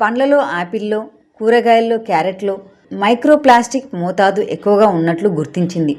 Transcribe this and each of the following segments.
పండ్లలో యాపిల్లో, కూరగాయల్లో క్యారెట్లో మైక్రోప్లాస్టిక్ మోతాదు ఎక్కువగా ఉన్నట్లు గుర్తించింది.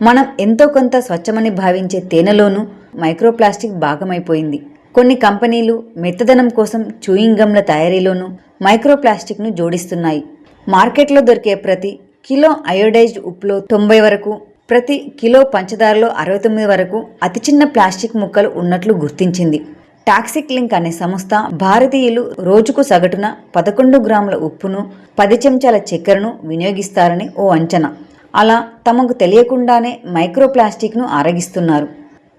మనం ఎంతో కొంత స్వచ్ఛమని భావించే తేనెలోనూ మైక్రోప్లాస్టిక్ భాగమైపోయింది. కొన్ని కంపెనీలు మెత్తదనం కోసం చూయింగ్ గమ్ల తయారీలోనూ మైక్రోప్లాస్టిక్ను జోడిస్తున్నాయి. మార్కెట్లో దొరికే ప్రతి కిలో అయోడైజ్డ్ ఉప్పులో 90 వరకు, ప్రతి కిలో పంచదారలో 69 వరకు అతి చిన్న ప్లాస్టిక్ ముక్కలు ఉన్నట్లు గుర్తించింది. టాక్సిక్ లింక్ అనే సంస్థ భారతీయులు రోజుకు సగటున 11 గ్రాముల ఉప్పును, 10 చెంచాల చక్కెరను వినియోగిస్తారని ఓ అంచనా. అలా తమకు తెలియకుండానే మైక్రోప్లాస్టిక్ను ఆరగిస్తున్నారు.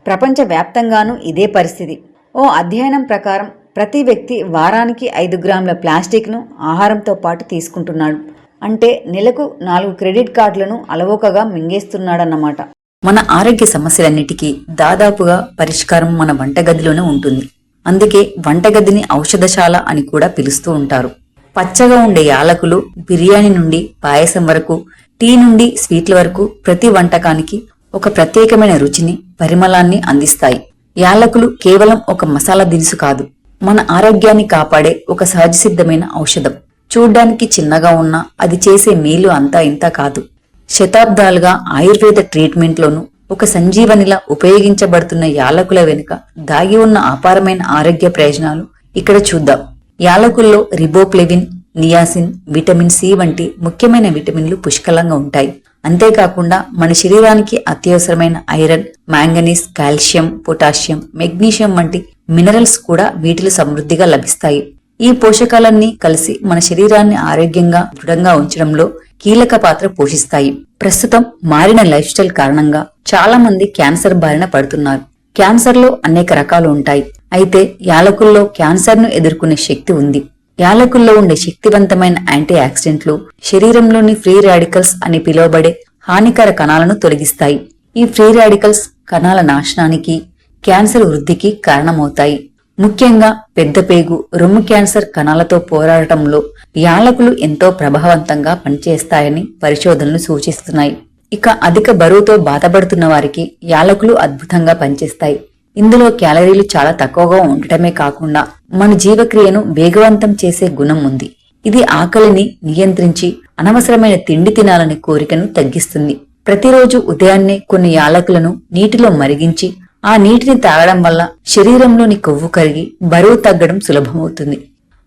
ప్రపంచవ్యాప్తంగానూ ఇదే పరిస్థితి. ఓ అధ్యయనం ప్రకారం ప్రతి వ్యక్తి వారానికి 5 గ్రాముల ప్లాస్టిక్ను ఆహారంతో పాటు తీసుకుంటున్నాడు. అంటే నెలకు 4 క్రెడిట్ కార్డులను అలవోకగా మింగేస్తున్నాడన్నమాట. మన ఆరోగ్య సమస్యలన్నిటికీ దాదాపుగా పరిష్కారం మన వంటగదిలోనే ఉంటుంది. అందుకే వంటగదిని ఔషధశాల అని కూడా పిలుస్తూ ఉంటారు. పచ్చగా ఉండే యాలకులు బిర్యానీ నుండి పాయసం వరకు, టీ నుండి స్వీట్ల వరకు ప్రతి వంటకానికి ఒక ప్రత్యేకమైన రుచిని, పరిమళాన్ని అందిస్తాయి. యాలకులు కేవలం ఒక మసాలా దినుసు కాదు, మన ఆరోగ్యాన్ని కాపాడే ఒక సహజసిద్ధమైన ఔషధం. చూడ్డానికి చిన్నగా ఉన్నా అది చేసే మేలు అంతా ఇంత కాదు. శతాబ్దాలుగా ఆయుర్వేద ట్రీట్మెంట్లోనూ ఒక సంజీవనిలా ఉపయోగించబడుతున్న యాలకుల వెనుక దాగి ఉన్న అపారమైన ఆరోగ్య ప్రయోజనాలు ఇక్కడ చూద్దాం. యాలకుల్లో రిబోఫ్లేవిన్, నియాసిన్, విటమిన్ సి వంటి ముఖ్యమైన విటమిన్లు పుష్కలంగా ఉంటాయి. అంతేకాకుండా మన శరీరానికి అత్యవసరమైన iron, manganese, calcium, potassium, magnesium వంటి మినరల్స్ కూడా వీటిలో సమృద్ధిగా లభిస్తాయి. ఈ పోషకాలన్నీ కలిసి మన శరీరాన్ని ఆరోగ్యంగా, దృఢంగా ఉంచడంలో కీలక పాత్ర పోషిస్తాయి. ప్రస్తుతం మారిన లైఫ్ స్టైల్ కారణంగా చాలా మంది క్యాన్సర్ బారిన పడుతున్నారు. క్యాన్సర్లో అనేక రకాలు ఉంటాయి. అయితే యాలకుల్లో క్యాన్సర్ను ఎదుర్కొనే శక్తి ఉంది. యాలకుల్లో ఉండే శక్తివంతమైన యాంటీ ఆక్సిడెంట్లు శరీరంలోని ఫ్రీ రాడికల్స్ అని పిలువబడే హానికర కణాలను తొలగిస్తాయి. ఈ ఫ్రీ రాడికల్స్ కణాల నాశనానికి, క్యాన్సర్ వృద్ధికి కారణమవుతాయి. ముఖ్యంగా పెద్దపేగు, రొమ్ము క్యాన్సర్ కణాలతో పోరాడటంలో యాలకులు ఎంతో ప్రభావవంతంగా పనిచేస్తాయని పరిశోధనలు సూచిస్తున్నాయి. ఇక అధిక బరువుతో బాధపడుతున్న వారికి యాలకులు అద్భుతంగా పనిచేస్తాయి. ఇందులో క్యాలరీలు చాలా తక్కువగా ఉండటమే కాకుండా మన జీవక్రియను వేగవంతం చేసే గుణం ఉంది. ఇది ఆకలిని నియంత్రించి అనవసరమైన తిండి తినాలనే కోరికను తగ్గిస్తుంది. ప్రతిరోజు ఉదయాన్నే కొన్ని యాలకులను నీటిలో మరిగించి ఆ నీటిని తాగడం వల్ల శరీరంలోని కొవ్వు కరిగి బరువు తగ్గడం సులభమవుతుంది.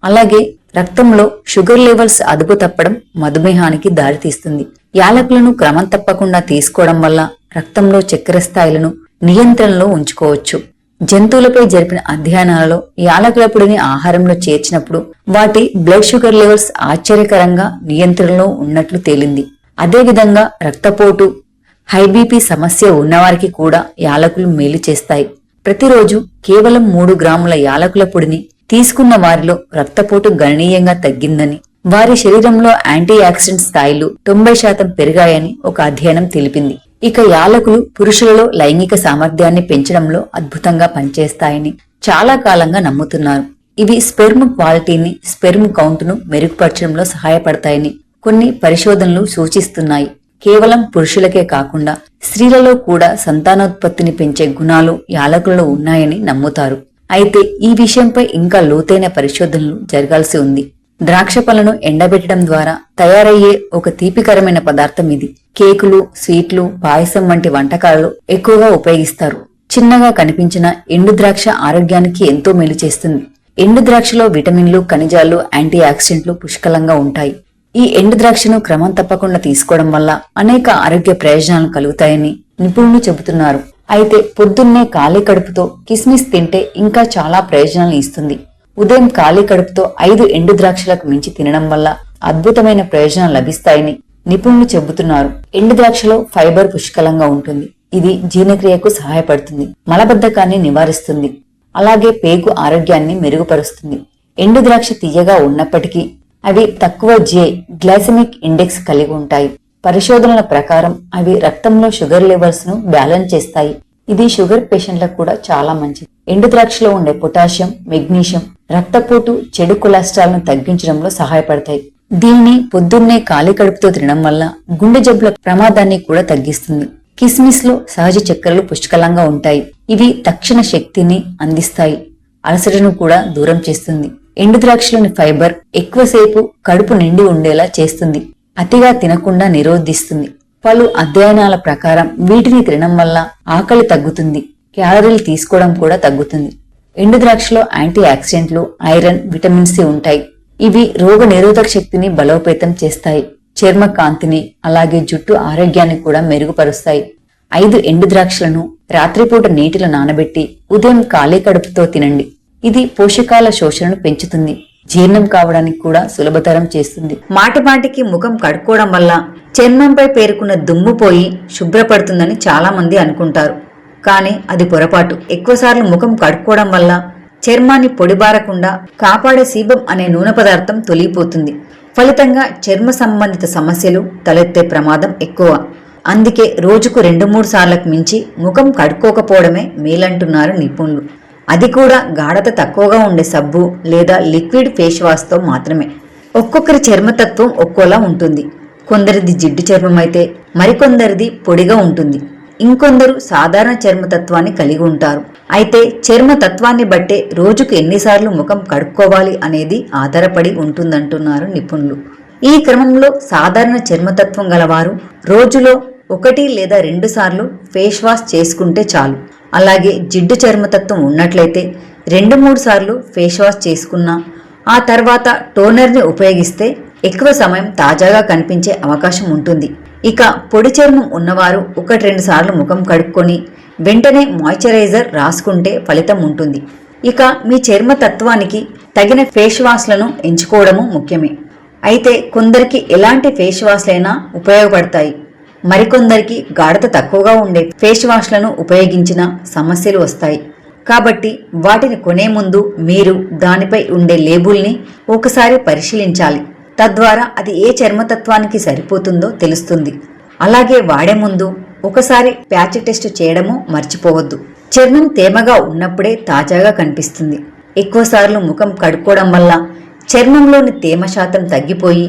అలాగే రక్తంలో షుగర్ లెవెల్స్ అదుపు తప్పడం మధుమేహానికి దారితీస్తుంది. యాలకులను క్రమం తప్పకుండా తీసుకోవడం వల్ల రక్తంలో చక్కెర స్థాయిలను నియంత్రణలో ఉంచుకోవచ్చు. జంతువులపై జరిపిన అధ్యయనాలలో యాలకుల పొడిని ఆహారంలో చేర్చినప్పుడు వాటి బ్లడ్ షుగర్ లెవెల్స్ ఆశ్చర్యకరంగా నియంత్రణలో ఉన్నట్లు తేలింది. అదేవిధంగా రక్తపోటు, హై బీపీ సమస్య ఉన్నవారికి కూడా యాలకులు మేలు చేస్తాయి. ప్రతిరోజు కేవలం 3 గ్రాముల యాలకుల పొడిని తీసుకున్న వారిలో రక్తపోటు గణనీయంగా తగ్గిందని, వారి శరీరంలో యాంటీ ఆక్సిడెంట్ స్థాయిలు 90% పెరిగాయని ఒక అధ్యయనం తెలిపింది. ఇక యాలకులు పురుషులలో లైంగిక సామర్థ్యాన్ని పెంచడంలో అద్భుతంగా పనిచేస్తాయని చాలా కాలంగా నమ్ముతున్నారు. ఇవి స్పెర్మ్ క్వాలిటీని, స్పెర్మ్ కౌంట్ను మెరుగుపరచడంలో సహాయపడతాయని కొన్ని పరిశోధనలు సూచిస్తున్నాయి. కేవలం పురుషులకే కాకుండా స్త్రీలలో కూడా సంతానోత్పత్తిని పెంచే గుణాలు యాలకులలో ఉన్నాయని నమ్ముతారు. అయితే ఈ విషయంపై ఇంకా లోతైన పరిశోధనలు జరగాల్సి ఉంది. ద్రాక్ష పళ్లను ఎండబెట్టడం ద్వారా తయారయ్యే ఒక తీపికరమైన పదార్థం ఇది. కేకులు, స్వీట్లు, పాయసం వంటి వంటకాలలో ఎక్కువగా ఉపయోగిస్తారు. చిన్నగా కనిపించిన ఎండు ద్రాక్ష ఆరోగ్యానికి ఎంతో మేలు చేస్తుంది. ఎండు ద్రాక్షలో విటమిన్లు, ఖనిజాలు, యాంటీ ఆక్సిడెంట్లు పుష్కలంగా ఉంటాయి. ఈ ఎండు ద్రాక్షను క్రమం తప్పకుండా తీసుకోవడం వల్ల అనేక ఆరోగ్య ప్రయోజనాలు కలుగుతాయని నిపుణులు చెబుతున్నారు. అయితే పొద్దున్నే ఖాళీ కడుపుతో కిస్మిస్ తింటే ఇంకా చాలా ప్రయోజనాలు ఇస్తుంది. ఉదయం ఖాళీ కడుపుతో 5 ఎండు ద్రాక్షలకు మించి తినడం వల్ల అద్భుతమైన ప్రయోజనాలు లభిస్తాయని నిపుణులు చెబుతున్నారు. ఎండు ద్రాక్షలో ఫైబర్ పుష్కలంగా ఉంటుంది. ఇది జీర్ణక్రియకు సహాయపడుతుంది, మలబద్ధకాన్ని నివారిస్తుంది, అలాగే పేగు ఆరోగ్యాన్ని మెరుగుపరుస్తుంది. ఎండు ద్రాక్ష తీయగా ఉన్నప్పటికీ అవి తక్కువ గ్లైసెమిక్ ఇండెక్స్ కలిగి ఉంటాయి. పరిశోధనల ప్రకారం అవి రక్తంలో షుగర్ లెవెల్స్ ను బ్యాలెన్స్ చేస్తాయి. ఇది షుగర్ పేషెంట్లకు కూడా చాలా మంచిది. ఎండు ద్రాక్షలో ఉండే పొటాషియం, మెగ్నీషియం రక్తపోటు, చెడు కొలెస్ట్రాల్ ను తగ్గించడంలో సహాయపడతాయి. దీన్ని పొద్దున్నే ఖాళీ కడుపుతో తినడం వల్ల గుండె జబ్బుల ప్రమాదాన్ని కూడా తగ్గిస్తుంది. కిస్మిస్ లో సహజ చక్కెరలు పుష్కలంగా ఉంటాయి. ఇవి తక్షణ శక్తిని అందిస్తాయి, అలసటను కూడా దూరం చేస్తుంది. ఎండు ద్రాక్షలోని ఫైబర్ ఎక్కువసేపు కడుపు నిండి ఉండేలా చేస్తుంది. అతిగా తినకుండా నిరోధిస్తుంది. పలు అధ్యయనాల ప్రకారం వీటిని తినడం వల్ల ఆకలి తగ్గుతుంది, క్యాలరీలు తీసుకోవడం కూడా తగ్గుతుంది. ఎండు ద్రాక్షలో యాంటీ ఆక్సిడెంట్లు, ఐరన్, విటమిన్ సి ఉంటాయి. ఇవి రోగ నిరోధక శక్తిని బలోపేతం చేస్తాయి. చర్మ కాంతిని అలాగే జుట్టు ఆరోగ్యాన్ని కూడా మెరుగుపరుస్తాయి. 5 ఎండు ద్రాక్షలను రాత్రిపూట నీటిలో నానబెట్టి ఉదయం ఖాళీ కడుపుతో తినండి. ఇది పోషకాల శోషణను పెంచుతుంది, జీర్ణం కావడానికి కూడా సులభతరం చేస్తుంది. మాటిమాటికి ముఖం కడుక్కోవడం వల్ల చర్మంపై పేరుకున్న దుమ్ము పోయి శుభ్రపడుతుందని చాలా మంది అనుకుంటారు. కానీ అది పొరపాటు. ఎక్కువసార్లు ముఖం కడుక్కోవడం వల్ల చర్మాన్ని పొడిబారకుండా కాపాడే సీబం అనే నూనె పదార్థం తొలిగిపోతుంది. ఫలితంగా చర్మ సంబంధిత సమస్యలు తలెత్తే ప్రమాదం ఎక్కువ. అందుకే రోజుకు 2-3 సార్లకు మించి ముఖం కడుక్కోకపోవడమే మేలంటున్నారు నిపుణులు. అది కూడా గాఢత తక్కువగా ఉండే సబ్బు లేదా లిక్విడ్ ఫేస్ వాష్ తో మాత్రమే. ఒక్కొక్కరి చర్మతత్వం ఒక్కోలా ఉంటుంది. కొందరిది జిడ్డు చర్మం అయితే మరికొందరిది పొడిగా ఉంటుంది. ఇంకొందరు సాధారణ చర్మతత్వాన్ని కలిగి ఉంటారు. అయితే చర్మతత్వాన్ని బట్టే రోజుకు ఎన్నిసార్లు ముఖం కడుక్కోవాలి అనేది ఆధారపడి ఉంటుందంటున్నారు నిపుణులు. ఈ క్రమంలో సాధారణ చర్మతత్వం గలవారు రోజులో 1 లేదా 2 సార్లు ఫేస్ వాష్ చేసుకుంటే చాలు. అలాగే జిడ్డు చర్మతత్వం ఉన్నట్లయితే 2-3 సార్లు ఫేస్ వాష్ చేసుకున్నా ఆ తర్వాత టోనర్ని ఉపయోగిస్తే ఎక్కువ సమయం తాజాగా కనిపించే అవకాశం ఉంటుంది. ఇక పొడి చర్మం ఉన్నవారు 1-2 సార్లు ముఖం కడుక్కొని వెంటనే మాయిశ్చరైజర్ రాసుకుంటే ఫలితం ఉంటుంది. ఇక మీ చర్మతత్వానికి తగిన ఫేస్ వాష్లను ఎంచుకోవడము ముఖ్యమే. అయితే కొందరికి ఎలాంటి ఫేస్ వాష్లైనా ఉపయోగపడతాయి. మరికొందరికి గాఢత తక్కువగా ఉండే ఫేస్ వాష్లను ఉపయోగించిన సమస్యలు వస్తాయి. కాబట్టి వాటిని కొనే ముందు మీరు దానిపై ఉండే లేబుల్ని ఒకసారి పరిశీలించాలి. తద్వారా అది ఏ చర్మతత్వానికి సరిపోతుందో తెలుస్తుంది. అలాగే వాడే ముందు ఒకసారి ప్యాచ్ టెస్ట్ చేయడము మర్చిపోవద్దు. చర్మం తేమగా ఉన్నప్పుడే తాజాగా కనిపిస్తుంది. ఎక్కువసార్లు ముఖం కడుక్కోవడం వల్ల చర్మంలోని తేమ శాతం తగ్గిపోయి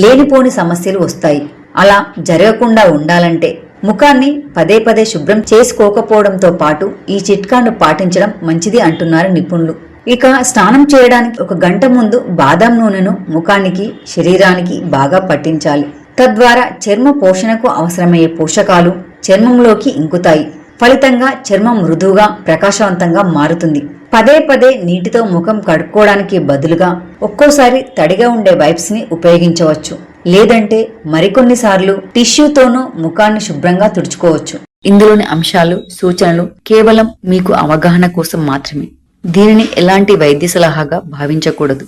లేనిపోని సమస్యలు వస్తాయి. అలా జరగకుండా ఉండాలంటే ముఖాన్ని పదే శుభ్రం చేసుకోకపోవడంతో పాటు ఈ చిట్కాను పాటించడం మంచిది అంటున్నారు నిపుణులు. ఇక స్నానం చేయడానికి 1 గంట ముందు బాదం నూనెను ముఖానికి, శరీరానికి బాగా పట్టించాలి. తద్వారా చర్మ పోషణకు అవసరమయ్యే పోషకాలు చర్మంలోకి ఇంకుతాయి. ఫలితంగా చర్మం మృదువుగా, ప్రకాశవంతంగా మారుతుంది. పదే నీటితో ముఖం కడుక్కోవడానికి బదులుగా ఒక్కోసారి తడిగా ఉండే వైప్స్ ని ఉపయోగించవచ్చు. లేదంటే మరికొన్నిసార్లు టిష్యూతోనూ ముఖాన్ని శుభ్రంగా తుడుచుకోవచ్చు. ఇందులోని అంశాలు, సూచనలు కేవలం మీకు అవగాహన కోసం మాత్రమే. దీనిని ఎలాంటి వైద్య సలహాగా భావించకూడదు.